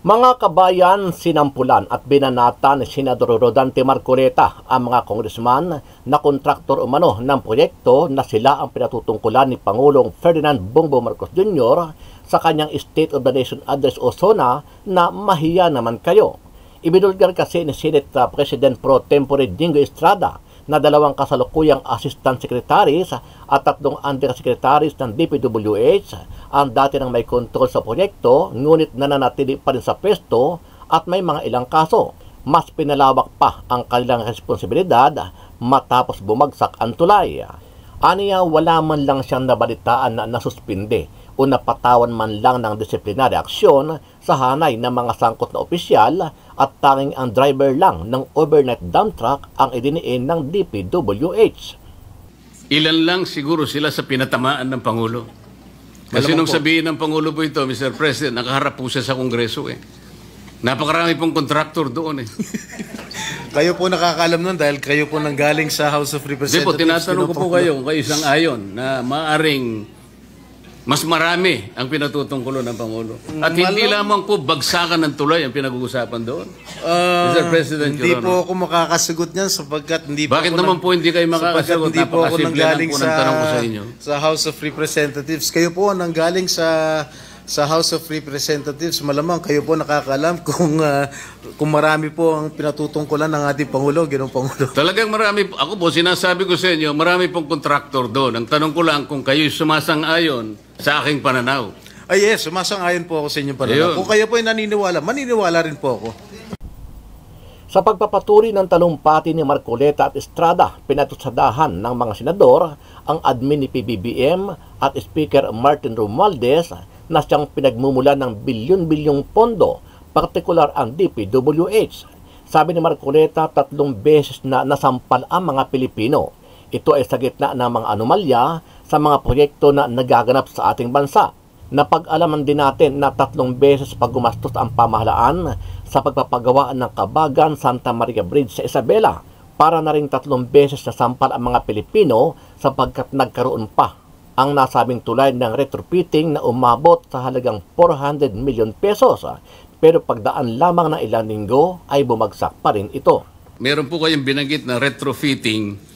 Mga kabayan, sinampulan at binanata ni Senador Rodante Marcoleta ang mga kongresman na kontraktor umano ng proyekto na sila ang pinatutungkulan ni Pangulong Ferdinand Bongbong Marcos Jr. sa kanyang State of the Nation Address o SONA na mahiya naman kayo. Ibinulgar kasi ni Senate President Pro Tempore Jingo Estrada na 2 kasalukuyang assistant secretaries at 3 undersecretaries ng DPWH ang dati nang may kontrol sa proyekto, ngunit nananatili pa rin sa pwesto at may mga ilang kaso. Mas pinalawak pa ang kanilang responsibilidad matapos bumagsak ang tulay. Aniya, wala man lang siyang nabalitaan na nasuspinde o napatawan man lang ng disiplinary aksyon sa hanay ng mga sangkot na opisyal at tanging ang driver lang ng overnight dump truck ang idiniin ng DPWH. Ilan lang siguro sila sa pinatamaan ng Pangulo. Kasi nung sabihin ng Pangulo po ito, Mr. President, nakaharap po siya sa Kongreso eh. Napakarami pong kontraktor doon eh. Kayo po nakakalam nun dahil kayo po nanggaling sa House of Representatives. Hindi po, tinatanong ko po kayo isang ayon na maaring mas marami ang pinatutungkulo ng Pangulo. At hindi lamang po bagsakan ng tulay ang pinag-uusapan doon. Mr. President, hindi po ako makakasagot niyan sapagkat hindi po Bakit naman po hindi kayo makakasagot? Hindi po ako nanggaling sa House of Representatives. Kayo po nanggaling sa House of Representatives, malamang kayo po nakakaalam kung marami po ang pinatutungkulan ng ating Pangulo, Ginoong Pangulo. Talagang marami. Ako po, sinasabi ko sa inyo, marami pong kontraktor doon. Ang tanong ko lang kung kayo'y sumasang-ayon sa aking pananaw. Ay yes, sumasang-ayon po ako sa inyong pananaw. Ayun. Kung kayo po ay naniniwala, maniniwala rin po ako. Sa pagpapaturi ng talumpati ni Marcoleta at Estrada, pinatutsadahan ng mga senador ang admin ni PBBM at Speaker Martin Romualdez na siyang pinagmumulan ng bilyon-bilyong pondo, partikular ang DPWH. Sabi ni Marcoleta, 3 beses na nasampal ang mga Pilipino. Ito ay sa gitna ng mga anomalya sa mga proyekto na nagaganap sa ating bansa. Napag-alaman din natin na 3 beses paggumastos ang pamahalaan sa pagpapagawa ng Cabagan Santa Maria Bridge sa Isabela. Para na rin 3 beses nasampal ang mga Pilipino sapagkat nagkaroon pa ang nasabing tulay ng retrofitting na umabot sa halagang 400 million pesos. Pero pagdaan lamang ng ilang linggo ay bumagsak pa rin ito. Meron po kayong binanggit na retrofitting.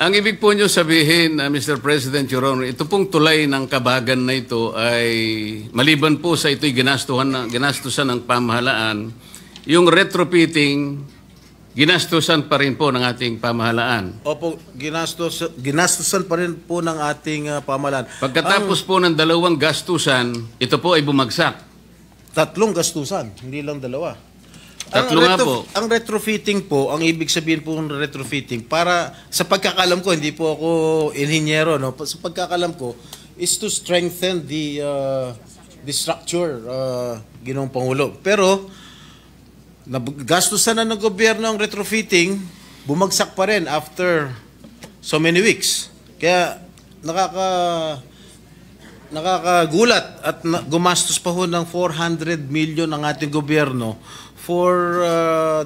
Ang ibig po nyo sabihin, Mr. President, Your Honor, ito pong tulay ng Cabagan na ito ay maliban po sa ito'y ginastusan ng pamahalaan, yung retrofitting ginastusan pa rin po ng ating pamahalaan. Opo, ginastusan pa rin po ng ating pamahalaan. Pagkatapos po ng 2 gastusan, ito po ay bumagsak. 3 gastusan, hindi lang 2. 3 nga po. Ang retrofitting po, ang ibig sabihin po ng retrofitting, para sa pagkakalam ko, hindi po ako inhinyero, no? Sa pagkakalam ko, is to strengthen the structure, Ginoong Pangulo. Pero, gastusan na ng gobyerno ang retrofitting, bumagsak pa rin after so many weeks. Kaya nakakagulat at gumastos pa ho ng 400 million ang ating gobyerno for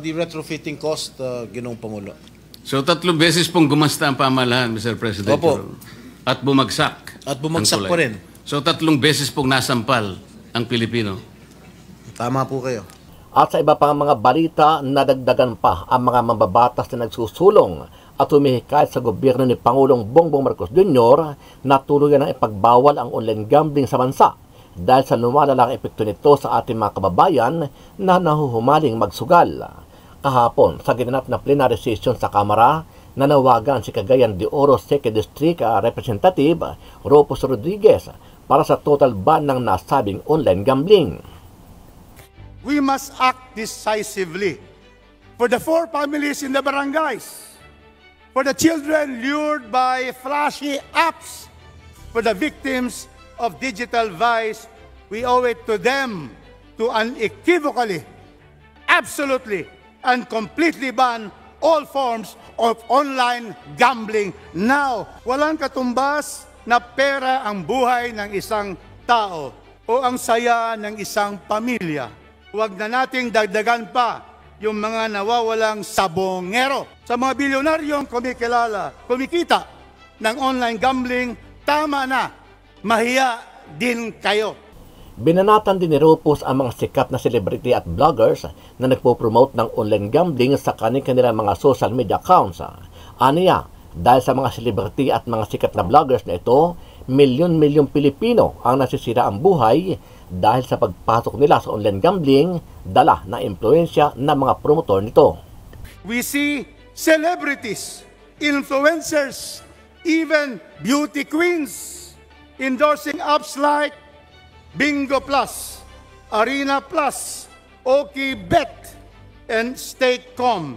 the retrofitting cost, Ginoong Pangulo. So 3 beses pong gumasta ang pamahalaan, Mr. President. Opo. At bumagsak. At bumagsak pa rin. So 3 beses pong nasampal ang Pilipino. Tama po kayo. At sa iba pang mga balita, nadagdagan pa ang mga mambabatas na nagsusulong at humihikayat sa gobyerno ni Pangulong Bongbong Marcos Jr. na tuluyan ng ipagbawal ang online gambling sa bansa dahil sa lumalalang epekto nito sa ating mga kababayan na nahuhumaling magsugal. Kahapon, sa ginanap na plenary session sa Kamara, nanawagan si Cagayan de Oro 2nd District Representative Rufus Rodriguez para sa total ban ng nasabing online gambling. We must act decisively for the 4 families in the barangays, for the children lured by flashy apps, for the victims of digital vice. We owe it to them to unequivocally, absolutely, and completely ban all forms of online gambling now. Walang katumbas na pera ang buhay ng isang tao o ang saya ng isang pamilya. Huwag na nating dagdagan pa yung mga nawawalang sabongero. Sa mga bilyonaryong kumikita ng online gambling, tama na, mahiya din kayo. Binanatan din ni Rupus ang mga sikat na celebrity at vloggers na nagpo-promote ng online gambling sa kanilang mga social media accounts. Aniya, dahil sa mga celebrity at mga sikat na vloggers na ito, milyon-milyong Pilipino ang nasisira ang buhay dahil sa pagpasok nila sa online gambling, dala na impluensya ng mga promotor nito. We see celebrities, influencers, even beauty queens endorsing apps like Bingo Plus, Arena Plus, OkBet, and Stake.com,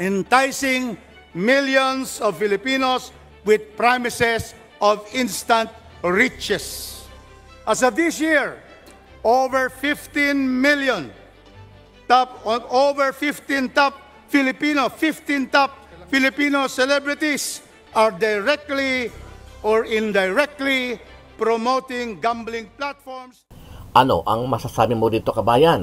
enticing millions of Filipinos with promises of instant riches. As of this year, over 15 top Filipino celebrities are directly or indirectly promoting gambling platforms. Ano ang masasabi mo dito, kabayan?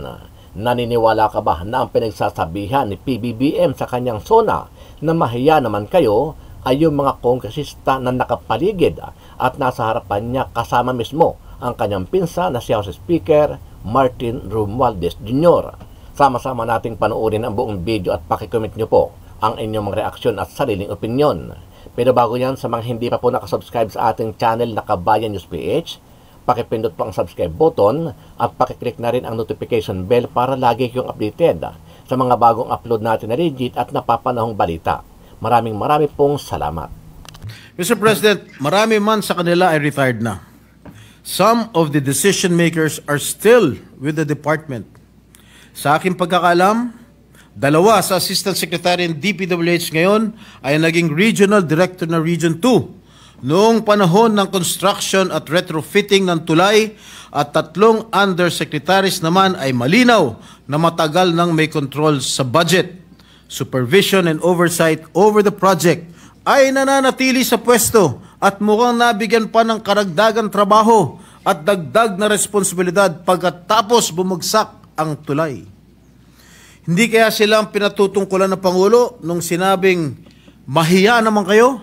Naniniwala ka ba na ang pinagsasabihan ni PBBM sa kanyang SONA na mahiya naman kayo ay yung mga kongresista na nakapaligid at nasa harapan niya kasama mismo ang kanyang pinsan na si House Speaker Martin Romualdez Jr. Sama-sama nating panoorin ang buong video at pakicomment nyo po ang inyong mga reaksyon at sariling opinyon. Pero bago yan, sa mga hindi pa po nakasubscribe sa ating channel na Kabayan News PH, pakipindot po ang subscribe button at pakiclick na rin ang notification bell para lagi kayong updated sa mga bagong upload natin na legit at napapanahong balita. Maraming pong salamat. Mr. President, marami man sa kanila ay retired na. Some of the decision makers are still with the department. Sa aking pagkakaalam, 2 sa Assistant Secretary ng DPWH ngayon ay naging Regional Director ng Region 2 noong panahon ng construction at retrofitting ng tulay, at 3 undersecretaries naman ay malinaw na matagal nang may control sa budget, supervision and oversight over the project, ay nananatili sa pwesto at mukhang nabigyan pa ng karagdagang trabaho at dagdag na responsibilidad pagkatapos bumagsak ang tulay. Hindi kaya sila ang pinatutungkulan ng Pangulo nung sinabing, mahiya naman kayo?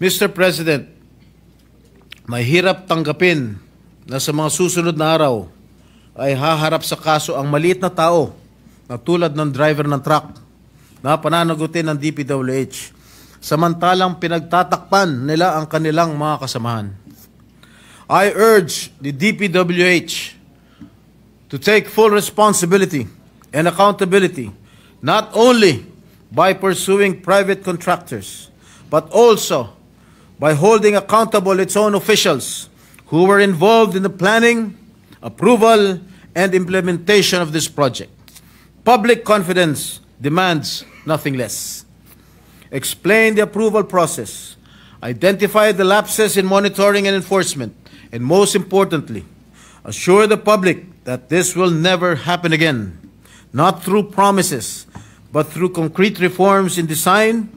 Mr. President, mahirap tanggapin na sa mga susunod na araw ay haharap sa kaso ang maliit na tao na tulad ng driver ng truck na pananagutin ng DPWH, samantalang pinagtatakpan nila ang kanilang mga kasamahan. I urge the DPWH to take full responsibility and accountability, not only by pursuing private contractors, but also by holding accountable its own officials who were involved in the planning, approval, and implementation of this project. Public confidence demands nothing less. Explain the approval process, identify the lapses in monitoring and enforcement, and most importantly, assure the public that this will never happen again, not through promises, but through concrete reforms in design,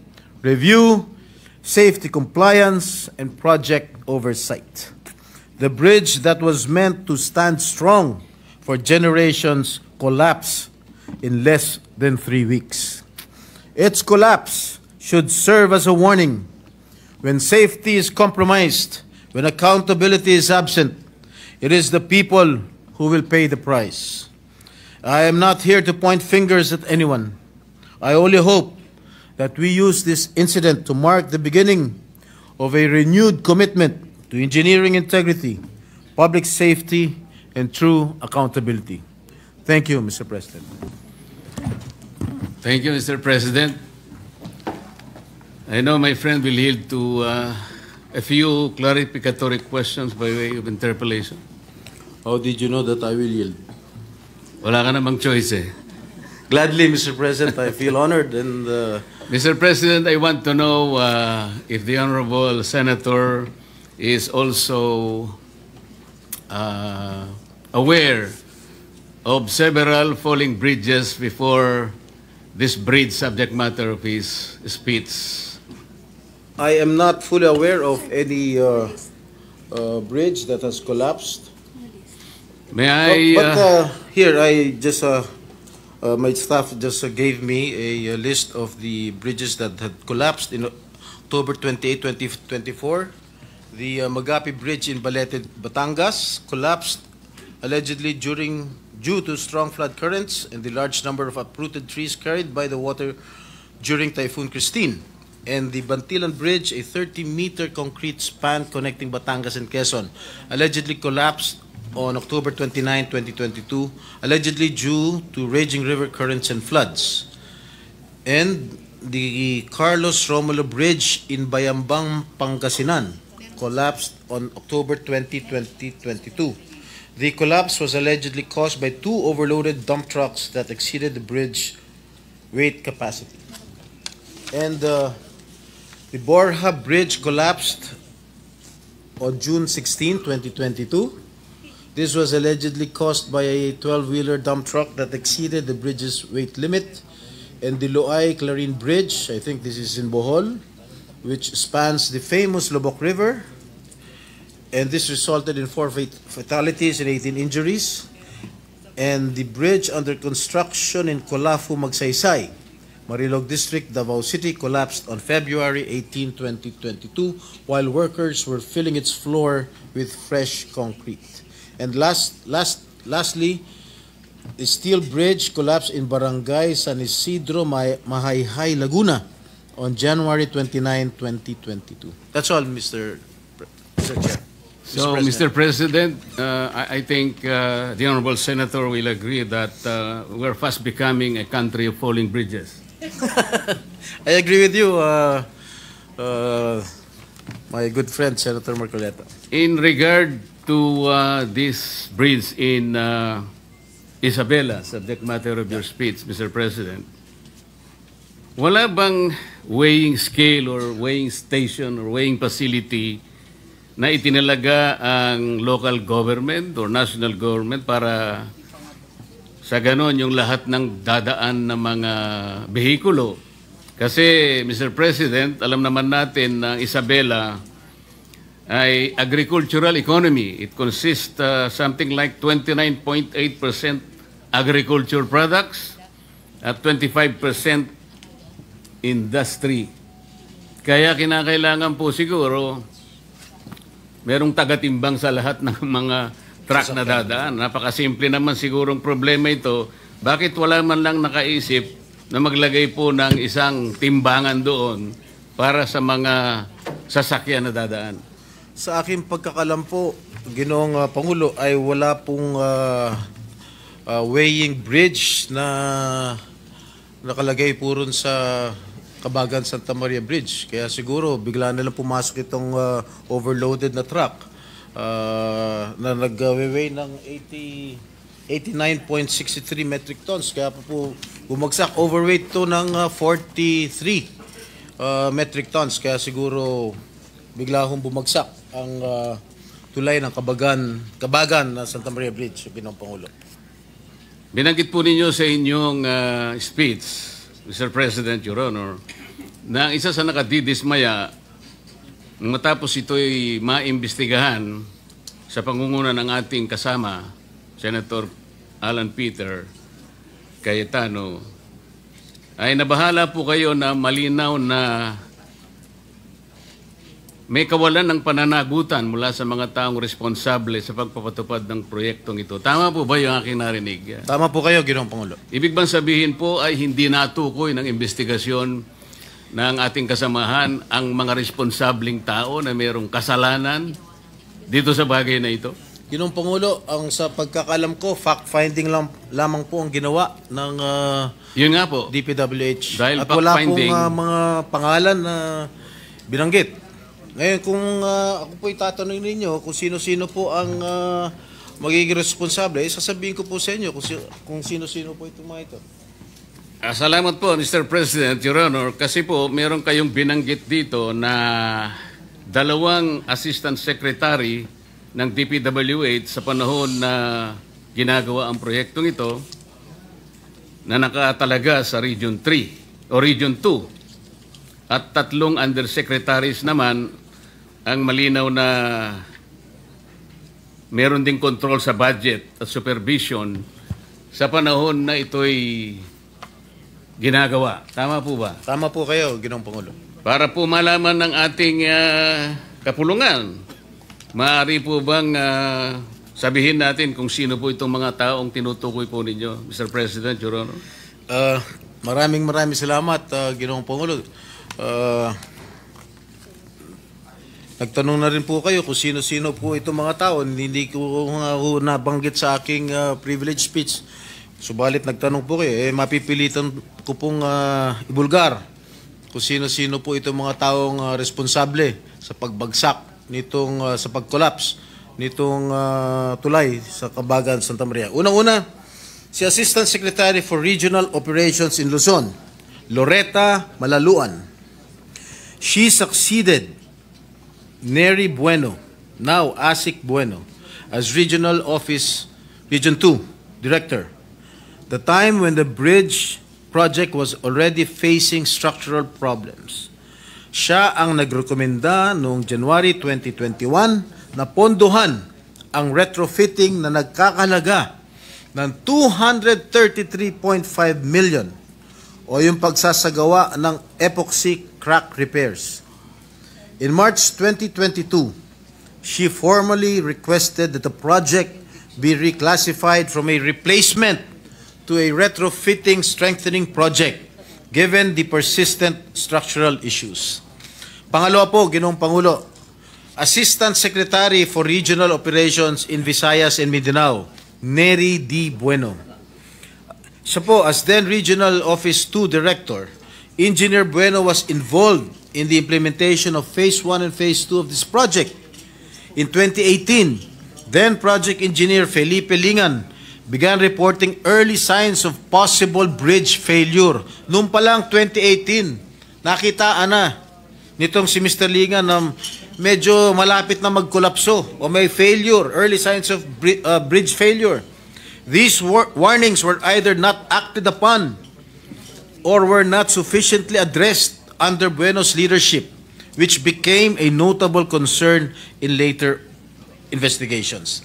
review, safety compliance, and project oversight. The bridge that was meant to stand strong for generations collapsed in less than 3 weeks. Its collapse should serve as a warning. When safety is compromised, when accountability is absent, it is the people who will pay the price. I am not here to point fingers at anyone. I only hope that we use this incident to mark the beginning of a renewed commitment to engineering integrity, public safety, and true accountability. Thank you, Mr. President. Thank you, Mr. President. I know my friend will yield to a few clarificatory questions by way of interpellation. How did you know that I will yield? Wala ka namang choice eh. Gladly, Mr. President, I feel honored and... Mr. President, I want to know if the Honorable Senator is also aware of several falling bridges before this bridge subject matter of his speech. I am not fully aware of any bridge that has collapsed. May I... Here, I just... my staff just gave me a list of the bridges that had collapsed in October 28, 2024. The Magapi Bridge in Balete, Batangas collapsed allegedly due to strong flood currents and the large number of uprooted trees carried by the water during Typhoon Christine. And the Bantilan Bridge, a 30-meter concrete span connecting Batangas and Quezon, allegedly collapsed on October 29, 2022, allegedly due to raging river currents and floods. And the Carlos Romulo Bridge in Bayambang, Pangasinan collapsed on October 20, 2022. The collapse was allegedly caused by two overloaded dump trucks that exceeded the bridge weight capacity. And the Borja Bridge collapsed on June 16, 2022. This was allegedly caused by a 12-wheeler dump truck that exceeded the bridge's weight limit. And the Loay-Clarin Bridge, I think this is in Bohol, which spans the famous Lobok River. And this resulted in 4 fatalities and 18 injuries. And the bridge under construction in Colafu, Magsaysay, Marilog District, Davao City, collapsed on February 18, 2022, while workers were filling its floor with fresh concrete. And lastly, the steel bridge collapsed in Barangay San Isidro, Mahayhay, Laguna on January 29, 2022. That's all, Mr. Chair. So, Mr. President, I think the Honorable Senator will agree that we're fast becoming a country of falling bridges. I agree with you, my good friend, Senator Marcoleta. In regard to this bridge in Isabela, subject matter of your speech, Mr. President, wala bang weighing scale or weighing station or weighing facility na itinalaga ang local government or national government para sa ganon yung lahat ng dadaan ng mga behikulo? Kasi, Mr. President, alam naman natin na Isabela ay agricultural economy. It consists something like 29.8% agriculture products at 25% industry. Kaya kinakailangan po siguro merong tagatimbang sa lahat ng mga truck na dadaan. Napakasimple naman sigurong problema ito. Bakit wala man lang nakaisip na maglagay po ng isang timbangan doon para sa mga sasakyan na dadaan? Sa aking pagkakalam po, Ginoong Pangulo, ay wala pong weighing bridge na nakalagay po rin sa Kabagan Santa Maria Bridge. Kaya siguro bigla na lang pumasok itong overloaded na truck na nag-weigh ng 89.63 metric tons. Kaya po bumagsak. Overweight to ng 43 metric tons. Kaya siguro bigla hong bumagsak ang tulay ng Kabagan na Santa Maria Bridge, Ginoong Pangulo. Binanggit po ninyo sa inyong speech, Mr. President, Your Honor, na ang isa sa nakadidismaya matapos ito'y maimbestigahan sa pangunguna ng ating kasama, Senator Alan Peter Cayetano, ay nabahala po kayo na malinaw na may kawalan ng pananagutan mula sa mga taong responsable sa pagpapatupad ng proyektong ito. Tama po ba yung aking narinig? Tama po kayo, Ginoong Pangulo. Ibig bang sabihin po ay hindi natukoy ng investigasyon ng ating kasamahan ang mga responsableng tao na mayroong kasalanan dito sa bagay na ito? Ginoong Pangulo, ang sa pagkakalam ko, fact-finding lamang po ang ginawa ng Yun nga po. DPWH. Dahil at wala pong fact-finding, mga pangalan na binanggit. Ngayon, kung ako po itatanong ninyo kung sino-sino po ang magiging responsable, sasabihin ko po sa inyo kung sino-sino po itong mga ito. Salamat po, Mr. President, Your Honor, kasi po meron kayong binanggit dito na 2 assistant secretary ng DPWH sa panahon na ginagawa ang proyektong ito na nakatalaga sa Region 3 o Region 2 at 3 undersecretaries naman ang malinaw na meron ding control sa budget at supervision sa panahon na ito'y ginagawa. Tama po ba? Tama po kayo, Ginoong Pangulo. Para po malaman ng ating kapulungan. Maaari po bang sabihin natin kung sino po itong mga taong tinutukoy po ninyo, Mr. President, Your Honor? Maraming salamat, Ginoong Pangulo. Nagtanong na rin po kayo kung sino-sino po itong mga tao. Hindi ko nabanggit sa aking privilege speech. Subalit nagtanong po kayo, mapipilitan ko pong ibulgar kung sino-sino po itong mga taong responsable sa pagbagsak nitong, sa pag-collapse nitong tulay sa Kabagan, Santa Maria. Unang-una, si Assistant Secretary for Regional Operations in Luzon, Loretta Malaluan. She succeeded Neri Bueno, now Asik Bueno, as Region 2 Director. The time when the bridge project was already facing structural problems. Siya ang nagrekomenda noong January 2021 na pondohan ang retrofitting na nagkakalaga ng 233.5 million o yung pagsasagawa ng epoxy crack repairs. In March 2022, she formally requested that the project be reclassified from a replacement to a retrofitting strengthening project given the persistent structural issues. Pangalawa po, Ginoong Pangulo, Assistant Secretary for Regional Operations in Visayas and Mindanao, Neri D. Bueno. Siya po, as then Regional Office 2 Director, Engineer Bueno was involved in the implementation of Phase 1 and Phase 2 of this project. In 2018, then Project Engineer Felipe Lingan began reporting early signs of possible bridge failure. Noong pa lang 2018, nakitaan na nitong si Mr. Lingan na medyo malapit na magkolapso o may failure, early signs of bridge failure. These warnings were either not acted upon or were not sufficiently addressed under Bueno's leadership, which became a notable concern in later investigations.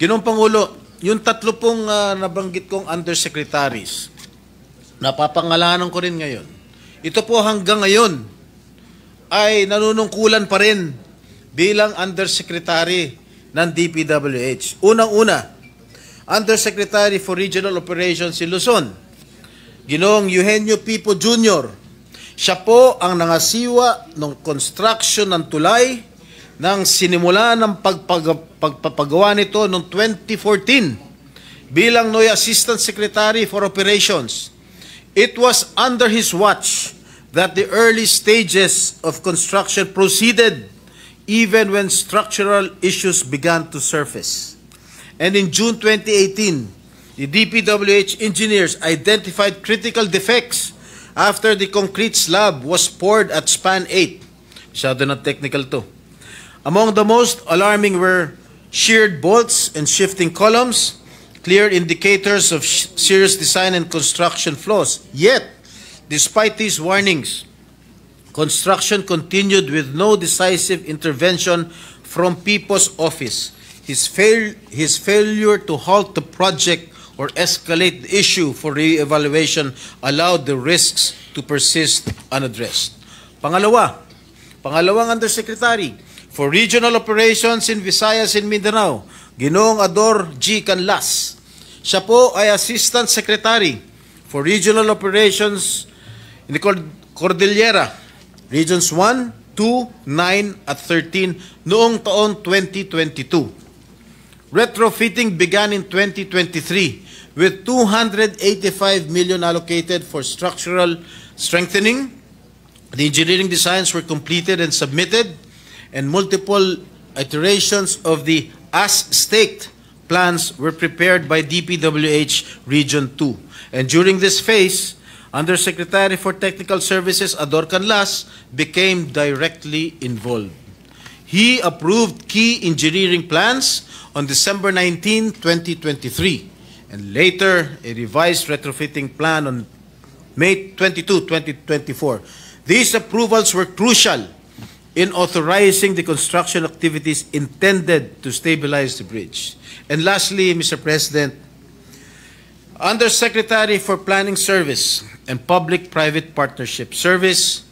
Ginoong Pangulo, yung tatlo pong nabanggit kong undersecretaries, napapangalanan ko rin ngayon. Ito po hanggang ngayon ay nanunungkulan pa rin bilang undersecretary ng DPWH. Unang-una, Undersecretary for Regional Operations in Luzon, Ginoong Eugenio Pipo Jr. Siya po ang nangasiwa ng construction ng tulay nang sinimula ng pagpapagawa nito noong 2014 bilang NOI Assistant Secretary for Operations. It was under his watch that the early stages of construction proceeded even when structural issues began to surface. And in June 2018, the DPWH engineers identified critical defects after the concrete slab was poured at Span 8. Masyado na technical to. Among the most alarming were sheared bolts and shifting columns, clear indicators of serious design and construction flaws. Yet, despite these warnings, construction continued with no decisive intervention from Pipo's office. His failure to halt the project or escalate the issue for re-evaluation allowed the risks to persist unaddressed. Pangalawang Undersecretary for Regional Operations in Visayas and Mindanao, Ginoong Ador G. Canlas. Siya po ay Assistant Secretary for Regional Operations in the Cordillera, Regions 1, 2, 9 at 13 noong taon 2022. Retrofitting began in 2023 with 285 million allocated for structural strengthening. The engineering designs were completed and submitted, and multiple iterations of the as-staked plans were prepared by DPWH Region 2. And during this phase, Undersecretary for Technical Services Ador Canlas became directly involved. He approved key engineering plans on December 19, 2023, and later a revised retrofitting plan on May 22, 2024. These approvals were crucial in authorizing the construction activities intended to stabilize the bridge. And lastly, Mr. President, Undersecretary for Planning Service and Public-Private Partnership Service,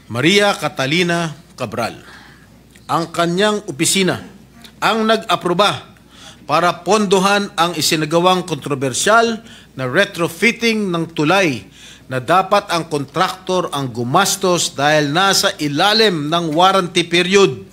Maria Catalina Cabral. ang kanyang opisina ang nag-aproba para pondohan ang isinagawang kontrobersyal na retrofitting ng tulay na dapat ang kontraktor ang gumastos dahil nasa ilalim ng warranty period.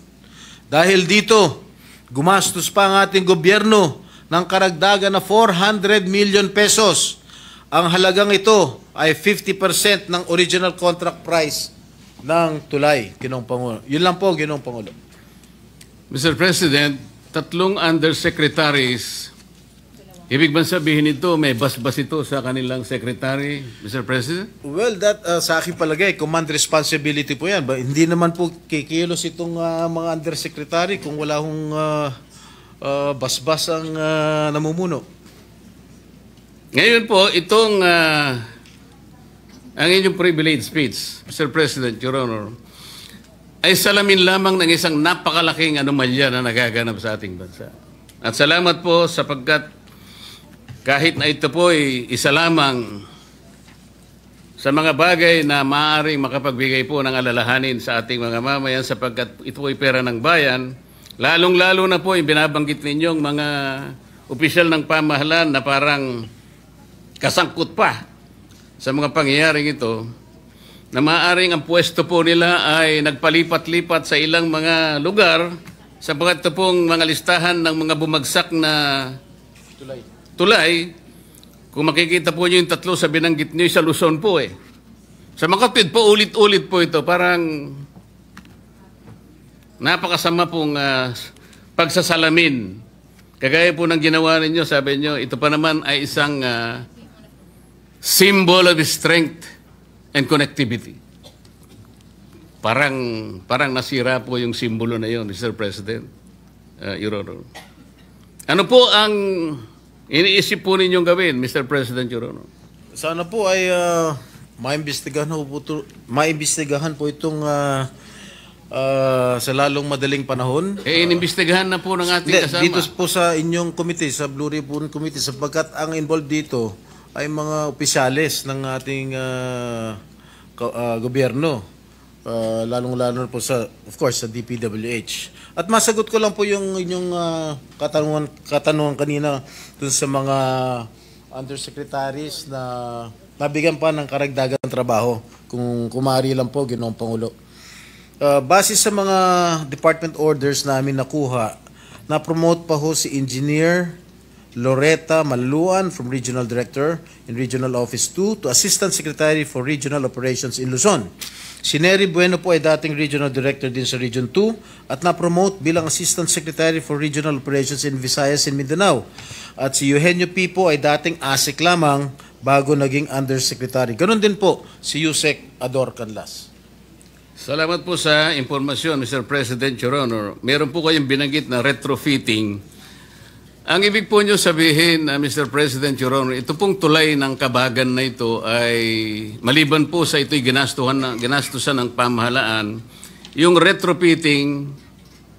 Dahil dito, gumastos pa ang ating gobyerno ng karagdagan na 400 million pesos. Ang halagang ito ay 50% ng original contract price ng tulay, Ginoong Pangulo. Yun lang po, Ginoong Pangulo. Mr. President, 3 undersecretaries, ibig bang sabihin ito, may basbas ito sa kanilang secretary, Mr. President? Well, that sa aking palagay, command responsibility po yan. Hindi naman po kikilos itong mga undersecretary kung wala hong basbas ang namumuno. Ngayon po, itong ang inyong privilege speech, Mr. President, Your Honor, ay salamin lamang ng isang napakalaking anomalya na nagaganap sa ating bansa. At salamat po sapagkat kahit na ito po ay isa lamang sa mga bagay na maaaring makapagbigay po ng alalahanin sa ating mga mamayan sapagkat ito ay pera ng bayan, lalong-lalo na po yung binabanggit ninyong mga opisyal ng pamahalaan na parang kasangkot pa sa mga pangyayaring ito, na maaaring ang pwesto po nila ay nagpalipat-lipat sa ilang mga lugar sapagkat ito pong mga listahan ng mga bumagsak na tulay. Kung makikita po nyo yung 3 sa binanggit nyo, sa Luzon po eh. Sa Makatwid po, ulit-ulit po ito. Parang napakasama pong pagsasalamin. Kagaya po ng ginawa ninyo, sabi nyo, ito pa naman ay isang symbol of strength and connectivity. Parang nasira po yung simbolo na yun, Mr. President, Your Honor. Ano po ang iniisip po ninyong gawin, Mr. President, Your Honor? Sana po ay maimbestigahan po itong sa lalong madaling panahon. Inimbestigahan na po ng ating kasama. Dito po sa inyong committee, sa Blue Ribbon Committee, sapagkat ang involved dito ay mga opisyales ng ating gobyerno, lalong-lalo po sa, of course, sa DPWH. At masagot ko lang po yung inyong katanungan kanina dun sa mga undersecretaries na nabigyan pa ng karagdagang trabaho, kung kumari lang po, Ginoong Pangulo. Base sa mga department orders namin nakuha, na-promote pa ho si Engineer Loretta Maluan from Regional Director in Regional Office 2 to Assistant Secretary for Regional Operations in Luzon. Si Nery Bueno po ay dating Regional Director din sa Region 2 at na-promote bilang Assistant Secretary for Regional Operations in Visayas and Mindanao. At si Eugenio P. po ay dating ASEC lamang bago naging Undersecretary. Ganon din po si Yusek Ador Canlas. Salamat po sa impormasyon, Mr. President, Your Honor. Meron po kayong binanggit na retrofitting. Ang ibig po nyo sabihin, Mr. President, Your Honor, ito pong tulay ng Kabagan na ito ay maliban po sa ito'y ginastusan ng pamahalaan, yung retrofitting,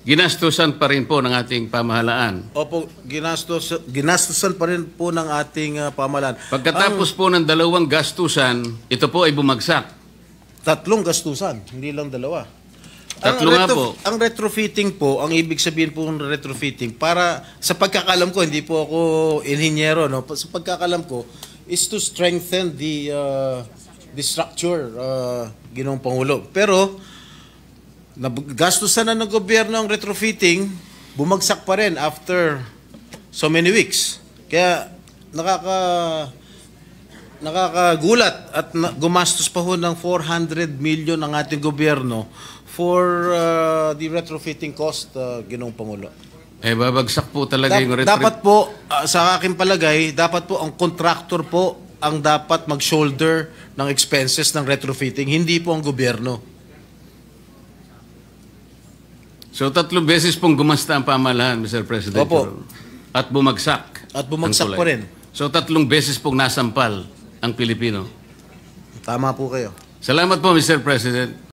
ginastusan pa rin po ng ating pamahalaan. Opo, ginastusan pa rin po ng ating pamahalaan. Pagkatapos po ng 2 gastusan, ito po ay bumagsak. 3 gastusan, hindi lang 2. 3 nga po. Ang retrofitting po, ang ibig sabihin po ng retrofitting, para sa pagkakalam ko, hindi po ako inhinyero, no? Sa pagkakalam ko, is to strengthen the structure, Ginoong Pangulo. Pero, gastusan na ng gobyerno ang retrofitting, bumagsak pa rin after so many weeks. Kaya, nakakagulat at gumastos pa ho ng 400 million ang ating gobyerno for the retrofitting cost, Ginoong Pangulo. Babagsak po talaga yung retrofitting. Dapat po, sa aking palagay, dapat po ang contractor po ang dapat mag-shoulder ng expenses ng retrofitting, hindi po ang gobyerno. So 3 beses pong gumasta ang pamahalaan, Mr. President. Opo. At bumagsak. At bumagsak pa rin. So 3 beses pong nasampal ang Pilipino. Tama po kayo. Salamat po, Mr. President.